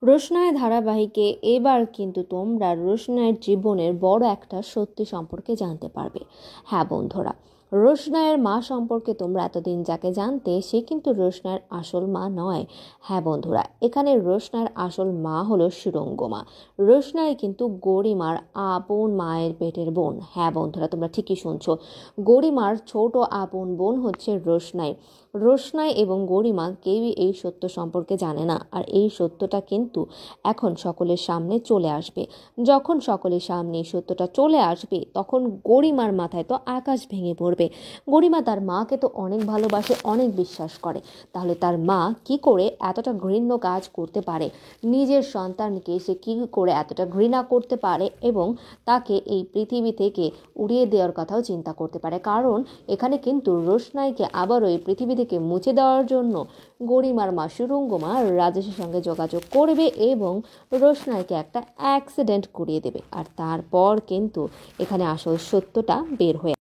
রোশনাই ধারাবাহিকে এবার কিন্তু তোমরা রোশনাইয়ের জীবনের বড় একটা সত্যি সম্পর্কে জানতে পারবে। হ্যাঁ বন্ধুরা, রোশনাইয়ের মা সম্পর্কে তোমরা এতদিন যাকে জানতে সে কিন্তু রোশনাইয়ের আসল মা নয়। হ্যাঁ বন্ধুরা, এখানে রোশনাইয়ের আসল মা হলো সুরঙ্গ মা। রোশনাই কিন্তু গরিমার আপন মায়ের পেটের বোন। হ্যাঁ বন্ধুরা, তোমরা ঠিকই শুনছো, গরিমার ছোট আপন বোন হচ্ছে রোশনাই। রোশনাই এবং গরিমা কেউই এই সত্য সম্পর্কে জানে না, আর এই সত্যটা কিন্তু এখন সকলের সামনে চলে আসবে। যখন সকলের সামনে এই সত্যটা চলে আসবে তখন গরিমার মাথায় তো আকাশ ভেঙে পড়বে। গরিমা তার মাকে তো অনেক ভালোবাসে, অনেক বিশ্বাস করে, তাহলে তার মা কি করে এতটা ঘৃণ্য কাজ করতে পারে? নিজের সন্তানকে সে কি করে এতটা ঘৃণা করতে পারে এবং তাকে এই পৃথিবী থেকে উড়িয়ে দেওয়ার কথাও চিন্তা করতে পারে? কারণ এখানে কিন্তু রোশনাইকে আবারও এই পৃথিবী থেকে মুছে দেওয়ার জন্য গরিমার মা সুরঙ্গমা রাজেশের সঙ্গে যোগাযোগ করবে এবং রোশনাইকে একটা অ্যাক্সিডেন্ট করিয়ে দেবে, আর তারপর কিন্তু এখানে আসল সত্যটা বের হয়ে